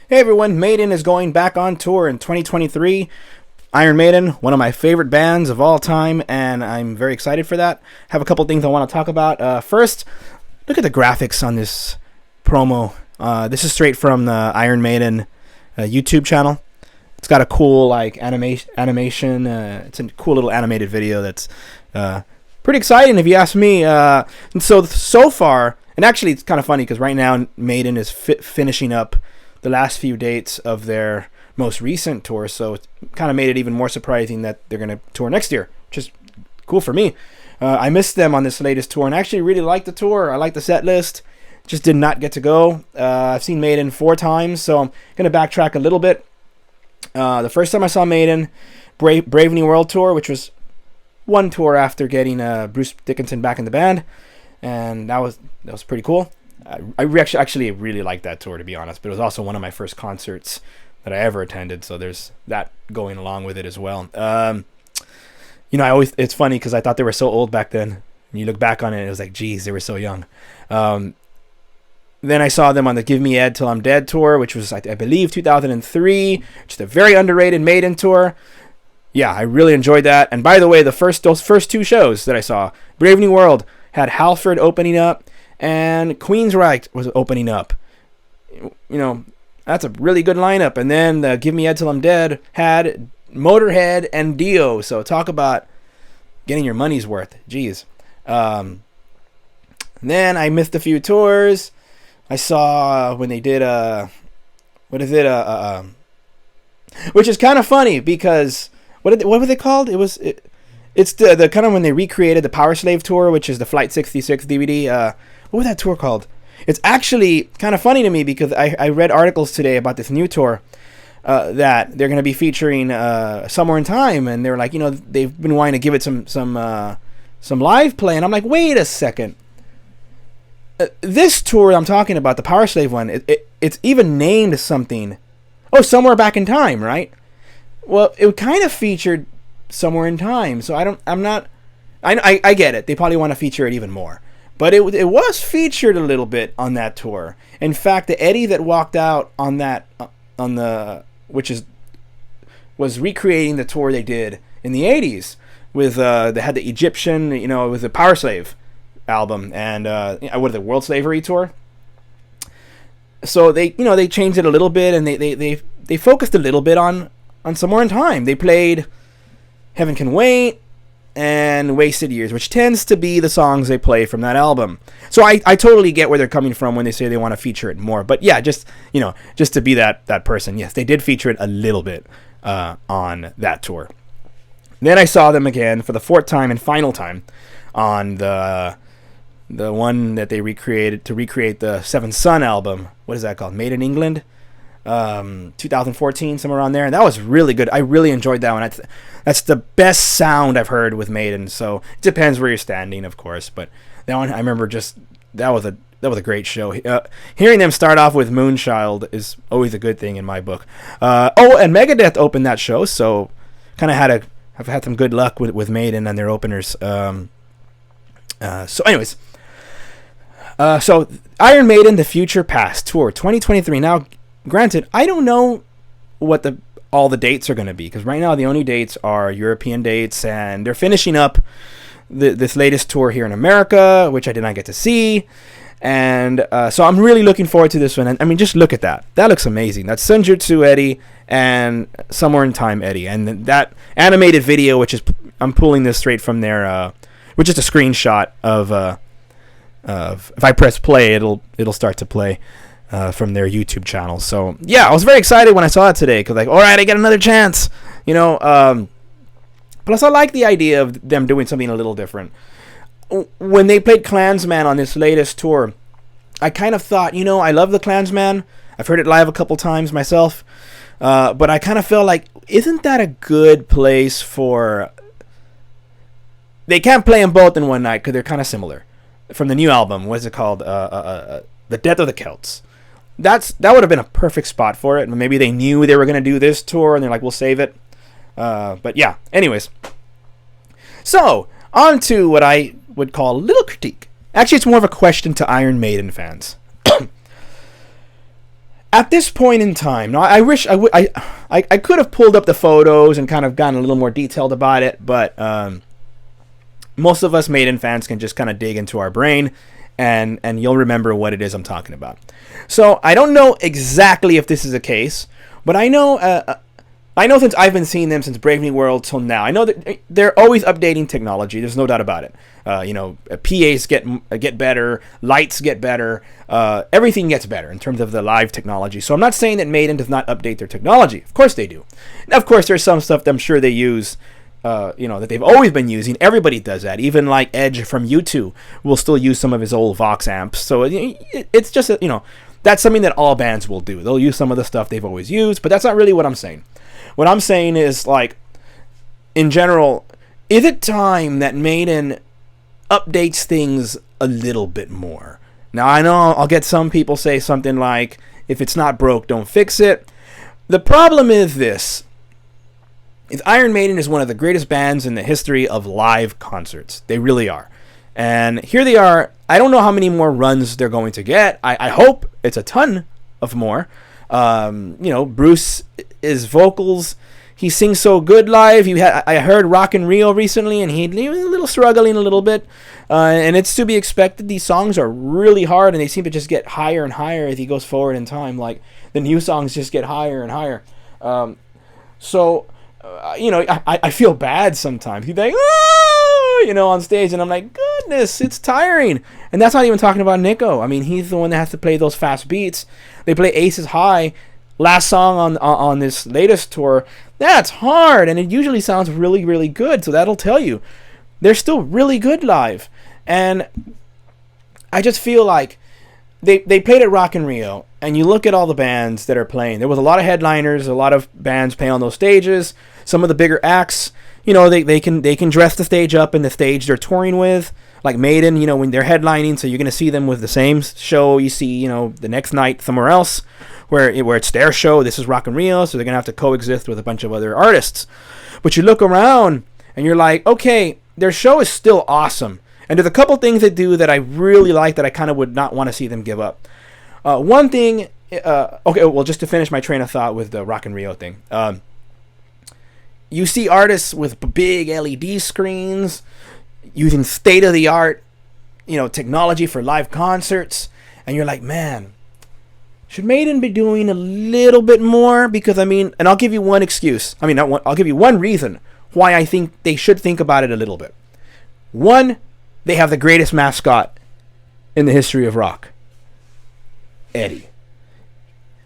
Hey everyone, Maiden is going back on tour in 2023. Iron Maiden, one of my favorite bands of all time, and I'm very excited for that. Have a couple things I want to talk about. First, look at the graphics on this promo. This is straight from the Iron Maiden YouTube channel. It's got a cool animation. It's a cool little animated video that's pretty exciting if you ask me. And so far, and actually it's kind of funny because right now Maiden is finishing up the last few dates of their most recent tour, so it kind of made it even more surprising that they're going to tour next year, which is cool for me. I missed them on this latest tour and actually really liked the tour. I liked the set list, just did not get to go. I've seen Maiden 4 times, so I'm going to backtrack a little bit. The first time I saw Maiden, Brave New World tour, which was one tour after getting Bruce Dickinson back in the band, and that was pretty cool. I actually really liked that tour, to be honest, but it was also one of my first concerts that I ever attended, so there's that going along with it as well. It's funny because I thought they were so old back then. And you look back on it, it was like, geez, they were so young. Then I saw them on the Give Me Ed Till I'm Dead tour, which was, I believe, 2003, just a very underrated Maiden tour. Yeah, I really enjoyed that. And by the way, those first 2 shows that I saw, Brave New World had Halford opening up, and Queensryche was opening up. That's a really good lineup. And then the Give Me Ed Till I'm Dead had Motorhead and Dio. So talk about getting your money's worth. Jeez. Then I missed a few tours. I saw when they did which is kind of funny because what were they called? It's the kind of when they recreated the Power Slave tour, which is the Flight 66 DVD. What was that tour called? It's actually kind of funny to me because I read articles today about this new tour that they're going to be featuring Somewhere in Time, and they're like, they've been wanting to give it some live play, and I'm like, wait a second. This tour I'm talking about, the Power Slave one, it's even named something. Oh, Somewhere Back in Time, right? Well, it kind of featured Somewhere in Time, so I get it. They probably want to feature it even more. But it was featured a little bit on that tour. In fact, the Eddie that walked out on that was recreating the tour they did in the 80s with they had the Egyptian, with the Power Slave album and the World Slavery tour. So they changed it a little bit, and they focused a little bit on Somewhere in Time. They played Heaven Can Wait and Wasted Years, which tends to be the songs they play from that album. So I totally get where they're coming from when they say they want to feature it more. But yeah, just to be that person. Yes, they did feature it a little bit on that tour. Then I saw them again for the 4th time and final time on the one that they recreated to recreate the Seventh Son album. What is that called? Made in England? 2014, somewhere around there, and that was really good. I really enjoyed that one. That's the best sound I've heard with Maiden. So it depends where you're standing, of course, but that one I remember that was a great show. Hearing them start off with Moonchild is always a good thing in my book. And Megadeth opened that show, so kind of have had some good luck with Maiden and their openers. So Iron Maiden, The Future Past Tour 2023. Now, granted, I don't know what all the dates are going to be, because right now the only dates are European dates, and they're finishing up this latest tour here in America, which I did not get to see. And so I'm really looking forward to this one. And I mean, just look at that. That looks amazing. That's Senjutsu Eddie and Somewhere in Time Eddie. And that animated video, I'm pulling this straight from their, which is a screenshot of if I press play, it'll start to play. From their YouTube channel. So yeah, I was very excited when I saw it today because all right, I get another chance, plus I like the idea of them doing something a little different. When they played Klansman on this latest tour, I kind of thought, I love the Klansman. I've heard it live a couple times myself, but I kind of felt like, isn't that a good place for... They can't play them both in one night because they're kind of similar. From the new album, what is it called? The Death of the Celts. That would have been a perfect spot for it. Maybe they knew they were going to do this tour, and they're like, we'll save it. But yeah, anyways. So, on to what I would call a little critique. Actually, it's more of a question to Iron Maiden fans. At this point in time, now I wish I could have pulled up the photos and kind of gotten a little more detailed about it, but most of us Maiden fans can just kind of dig into our brain, and you'll remember what it is I'm talking about. So I don't know exactly if this is the case, but I know since I've been seeing them since Brave New World till now, I know that they're always updating technology. There's no doubt about it. PAs get better, lights get better, everything gets better in terms of the live technology. So I'm not saying that Maiden does not update their technology. Of course they do. And of course there's some stuff that I'm sure they use, that they've always been using. Everybody does that. Even like Edge from U2 will still use some of his old Vox amps. So it's just, that's something that all bands will do. They'll use some of the stuff they've always used, but that's not really what I'm saying. What I'm saying is, like, in general, is it time that Maiden updates things a little bit more? Now, I know I'll get some people say something like, if it's not broke, don't fix it. The problem is this. Iron Maiden is one of the greatest bands in the history of live concerts. They really are. And here they are. I don't know how many more runs they're going to get. I hope it's a ton of more. Bruce, his vocals, he sings so good live. I heard Rock in Rio recently, and he was a little struggling a little bit, and it's to be expected. These songs are really hard, and they seem to just get higher and higher as he goes forward in time. Like, the new songs just get higher and higher. I feel bad sometimes. He's like, on stage, and I'm like, goodness, it's tiring. And that's not even talking about Nico. I mean, he's the one that has to play those fast beats. They play Aces High, last song on this latest tour. That's hard, and it usually sounds really, really good. So that'll tell you they're still really good live. And I just feel like they played at Rock in Rio, and you look at all the bands that are playing. There was a lot of headliners, a lot of bands playing on those stages. Some of the bigger acts, they can dress the stage up in the stage they're touring with. Like Maiden, when they're headlining, so you're going to see them with the same show you see, the next night somewhere else, where it's their show. This is Rock in Rio, so they're going to have to coexist with a bunch of other artists. But you look around, and you're like, okay, their show is still awesome. And there's a couple things they do that I really like that I kind of would not want to see them give up. One thing, just to finish my train of thought with the Rock in Rio thing. You see artists with big LED screens, using state-of-the-art, technology for live concerts, and you're like, man, should Maiden be doing a little bit more? Because, and I'll give you one excuse. I'll give you one reason why I think they should think about it a little bit. One, they have the greatest mascot in the history of rock, Eddie.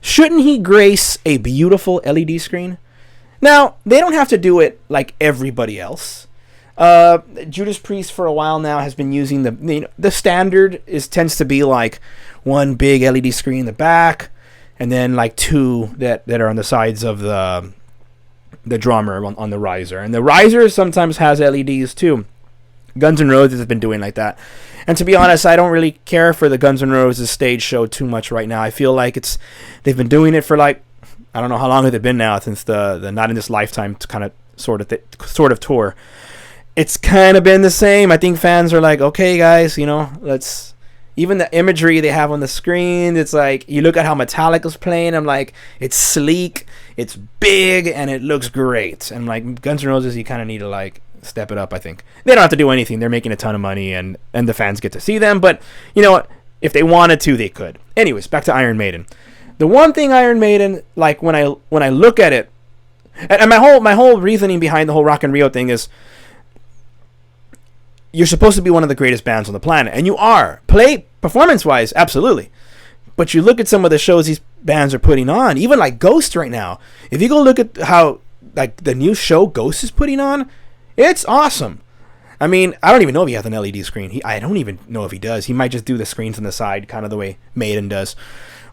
Shouldn't he grace a beautiful LED screen? Now, they don't have to do it like everybody else. Judas Priest for a while now has been using the standard tends to be like one big LED screen in the back, and then like two that are on the sides of the drummer on the riser. And the riser sometimes has LEDs too. Guns N' Roses has been doing like that. And to be honest, I don't really care for the Guns N' Roses stage show too much right now. I feel like they've been doing it for like, I don't know how long have they been now, since the Not in This Lifetime kind of sort of tour. It's kind of been the same. I think fans are like, okay, guys, let's. Even the imagery they have on the screen, it's like, you look at how Metallica's playing, I'm like, it's sleek, it's big, and it looks great. And like Guns N' Roses, you kind of need to like step it up, I think. They don't have to do anything. They're making a ton of money, and the fans get to see them. But you know what? If they wanted to, they could. Anyways, back to Iron Maiden. The one thing Iron Maiden, like when I look at it, and my whole reasoning behind the whole Rock in Rio thing is, you're supposed to be one of the greatest bands on the planet, and you are. Performance-wise, absolutely. But you look at some of the shows these bands are putting on, even like Ghost right now. If you go look at how like the new show Ghost is putting on, it's awesome. I don't even know if he has an LED screen. I don't even know if he does. He might just do the screens on the side, kind of the way Maiden does.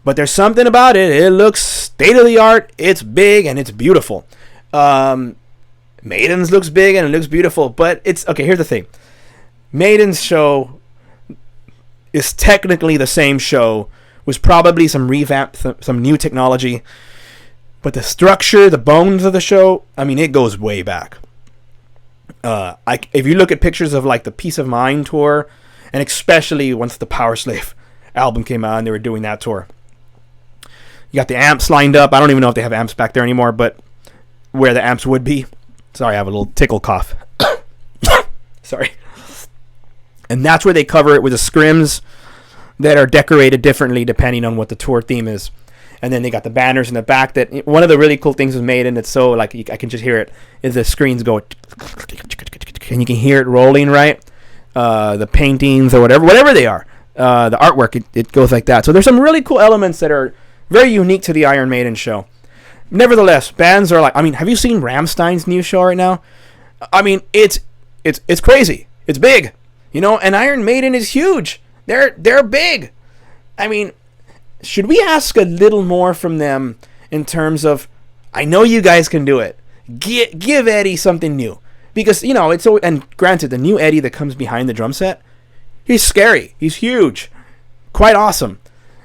But there's something about it. It looks state-of-the-art. It's big, and it's beautiful. Maiden's looks big, and it looks beautiful. But it's... Okay, here's the thing. Maiden's show is technically the same show, with probably some revamp, some new technology. But the structure, the bones of the show, it goes way back. If you look at pictures of like the Peace of Mind tour, and especially once the Power Slave album came out and they were doing that tour, You got the amps lined up. I don't even know if they have amps back there anymore, but where the amps would be. Sorry, I have a little tickle cough. Sorry. And that's where they cover it with the scrims that are decorated differently depending on what the tour theme is. And then they got the banners in the back. That one of the really cool things was Maiden. It's so like I can just hear it. Is the screens go, and you can hear it rolling, right? The paintings or whatever they are. The artwork, it goes like that. So there's some really cool elements that are very unique to the Iron Maiden show. Nevertheless, bands are like, I mean, have you seen Rammstein's new show right now? I mean, it's crazy. It's big, and Iron Maiden is huge. They're big. I mean, should we ask a little more from them in terms of, I know you guys can do it. Give Eddie something new. Because, it's so, and granted, the new Eddie that comes behind the drum set, he's scary. He's huge. Quite awesome.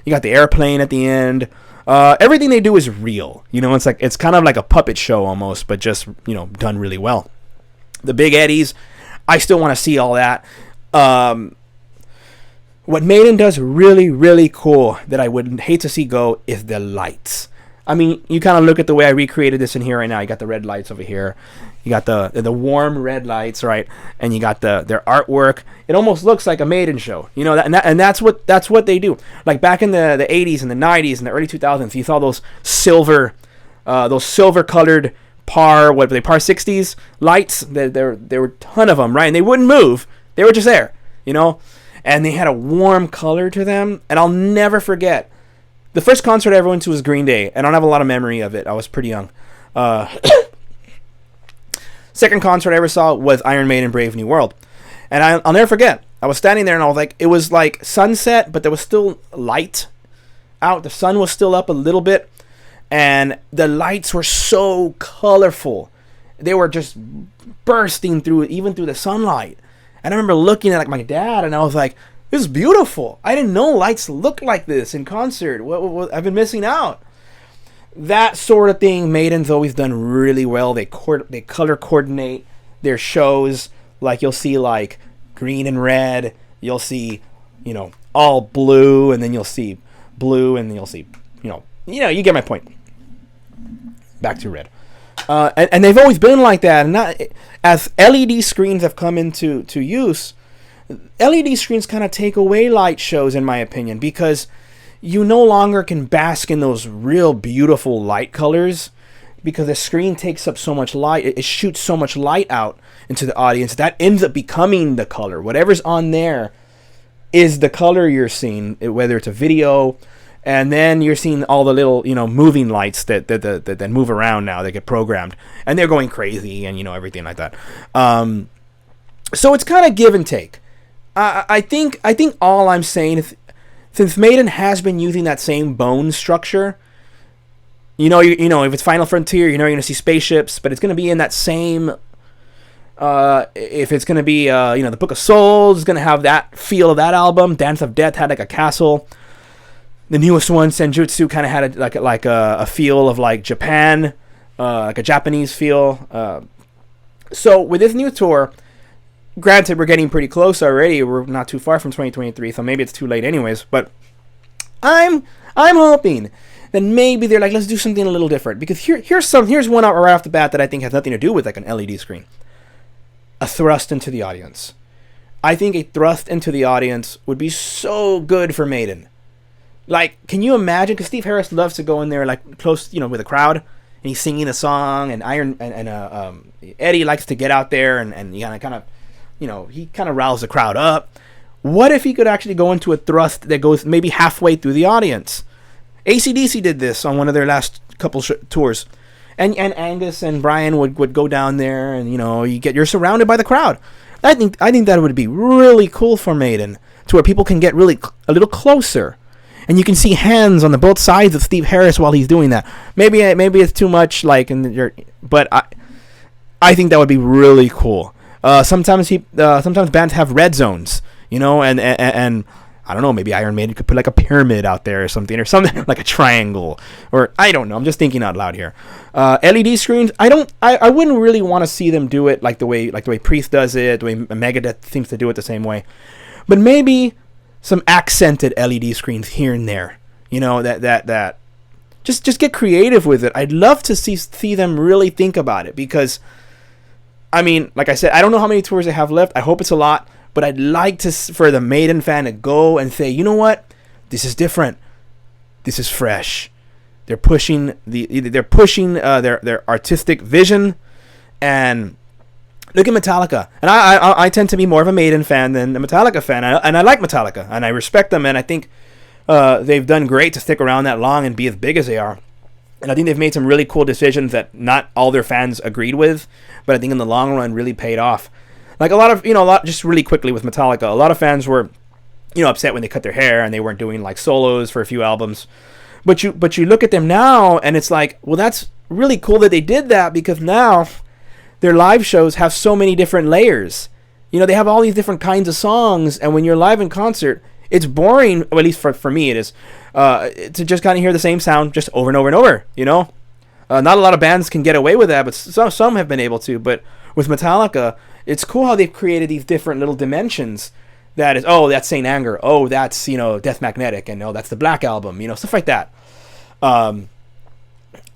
You got the airplane at the end. Everything they do is real. It's kind of like a puppet show almost, but just, done really well. The big Eddies, I still want to see all that. What Maiden does really, really cool that I would hate to see go is the lights. I mean, you kind of look at the way I recreated this in here right now. You got the red lights over here. You got the warm red lights, right? And you got their artwork. It almost looks like a Maiden show, and that's what they do. Like back in the 80s and the 90s and the early 2000s, you saw those silver colored par 60s lights. There were a ton of them, right? And they wouldn't move. They were just there, And they had a warm color to them. And I'll never forget. The first concert I ever went to was Green Day. And I don't have a lot of memory of it. I was pretty young. Second concert I ever saw was Iron Maiden Brave New World. And I'll never forget. I was standing there and I was like, it was like sunset, but there was still light out. The sun was still up a little bit. And the lights were so colorful. They were just bursting through, even through the sunlight. And I remember looking at my dad and I was like, this is beautiful. I didn't know lights looked like this in concert. What I've been missing out. That sort of thing, Maiden's always done really well. They color coordinate their shows. Like you'll see like green and red. You'll see, all blue, and then you'll see blue, and then you'll see, you get my point. Back to red. And they've always been like that. And not, as LED screens have come into use, LED screens kind of take away light shows, in my opinion, because you no longer can bask in those real beautiful light colors because the screen takes up so much light. It shoots so much light out into the audience that ends up becoming the color. Whatever's on there is the color you're seeing, whether it's a video, and then you're seeing all the little, moving lights that move around now. They get programmed, and they're going crazy, and everything like that. So it's kind of give and take. I think all I'm saying is, since Maiden has been using that same bone structure, if it's Final Frontier, you're going to see spaceships, but it's going to be in that same. If it's going to be, the Book of Souls, is going to have that feel of that album. Dance of Death had like a castle. The newest one, Senjutsu, kind of had a feel of like Japan, like a Japanese feel. So with this new tour, granted, we're getting pretty close already. We're not too far from 2023, so maybe it's too late anyways. But I'm hoping that maybe they're like, let's do something a little different. Because here's one right off the bat that I think has nothing to do with like an LED screen. A thrust into the audience. I think a thrust into the audience would be so good for Maiden. Like, can you imagine? Because Steve Harris loves to go in there like close, with a crowd, and he's singing a song, and Eddie likes to get out there and kind of. He kind of riles the crowd up. What if he could actually go into a thrust that goes maybe halfway through the audience? AC/DC did this on one of their last couple tours. And Angus and Brian would go down there, and, you're surrounded by the crowd. I think that would be really cool for Maiden, to where people can get really a little closer. And you can see hands on both sides of Steve Harris while he's doing that. Maybe it's too much, but I think that would be really cool. Sometimes bands have red zones, and I don't know, maybe Iron Maiden could put like a pyramid out there or something like a triangle, or I don't know. I'm just thinking out loud here. LED screens. I wouldn't really want to see them do it like the way Priest does it, the way Megadeth seems to do it the same way. But maybe some accented LED screens here and there, that just get creative with it. I'd love to see them really think about it, because I mean, like I said, I don't know how many tours they have left. I hope it's a lot, but I'd like for the Maiden fan to go and say, you know what, this is different, this is fresh. They're pushing their artistic vision. And look at Metallica, and I tend to be more of a Maiden fan than a Metallica fan, and I like Metallica, and I respect them, and I think they've done great to stick around that long and be as big as they are. And I think they've made some really cool decisions that not all their fans agreed with, but I think in the long run really paid off. Like just really quickly with Metallica, a lot of fans were, upset when they cut their hair and they weren't doing like solos for a few albums. But you look at them now and it's like, well, that's really cool that they did that, because now their live shows have so many different layers. They have all these different kinds of songs, and when you're live in concert, it's boring, or at least for me it is, to just kind of hear the same sound just over and over and over, Not a lot of bands can get away with that, but some have been able to. But with Metallica, it's cool how they've created these different little dimensions. That is, that's Saint Anger. Oh, that's, Death Magnetic. And, that's the Black Album, stuff like that.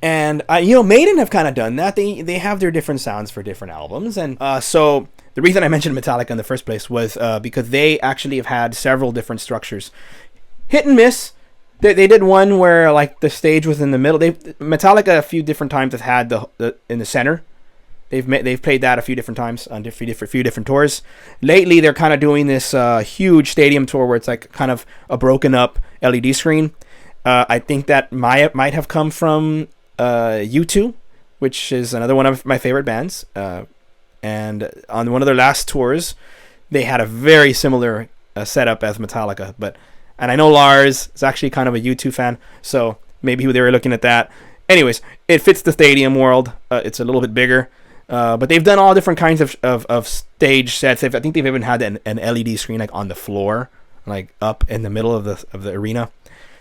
And Maiden have kind of done that. They have their different sounds for different albums. And so the reason I mentioned Metallica in the first place was because they actually have had several different structures. Hit and miss. They did one where like the stage was in the middle. Metallica a few different times have had the in the center. They've played that a few different times on few different tours. Lately, they're kind of doing this huge stadium tour where it's like kind of a broken up LED screen. I think that might have come from U2, which is another one of my favorite bands. And on one of their last tours, they had a very similar setup as Metallica. And I know Lars is actually kind of a U2 fan, so maybe they were looking at that. Anyways, it fits the stadium world. It's a little bit bigger. But they've done all different kinds of stage sets. I think they've even had an LED screen like on the floor, like up in the middle of the arena.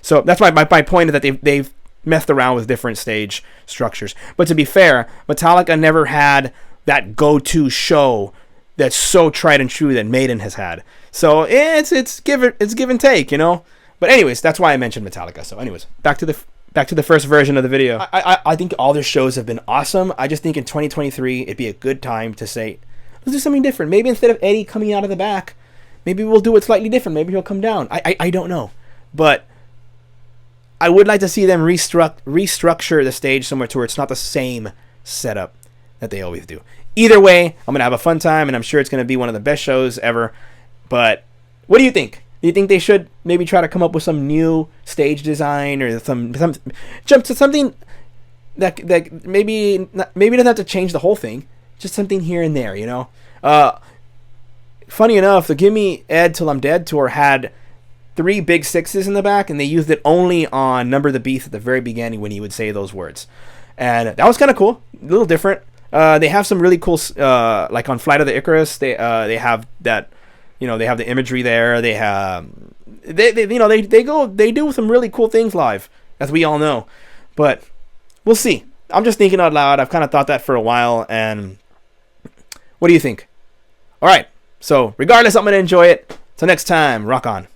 So that's my point is that they've messed around with different stage structures. But to be fair, Metallica never had that go-to show that's so tried and true that Maiden has had. So it's give and take, But anyways, that's why I mentioned Metallica. So anyways, back to the first version of the video. I think all their shows have been awesome. I just think in 2023 it'd be a good time to say, let's do something different. Maybe instead of Eddie coming out of the back, maybe we'll do it slightly different. Maybe he'll come down. I don't know, but I would like to see them restructure the stage somewhere to where it's not the same setup that they always do. Either way, I'm gonna have a fun time, and I'm sure it's gonna be one of the best shows ever. But what do you think? Do you think they should maybe try to come up with some new stage design, or some jump to something that maybe doesn't have to change the whole thing, just something here and there, Funny enough, the Give Me Ed Till I'm Dead tour had 3 big 6s in the back, and they used it only on Number the Beast at the very beginning when he would say those words, and that was kind of cool, a little different. They have some really cool, like on Flight of the Icarus, they have that. They have the imagery there. They have, they do some really cool things live, as we all know. But we'll see. I'm just thinking out loud. I've kind of thought that for a while. And what do you think? All right. So regardless, I'm going to enjoy it. Till next time, rock on.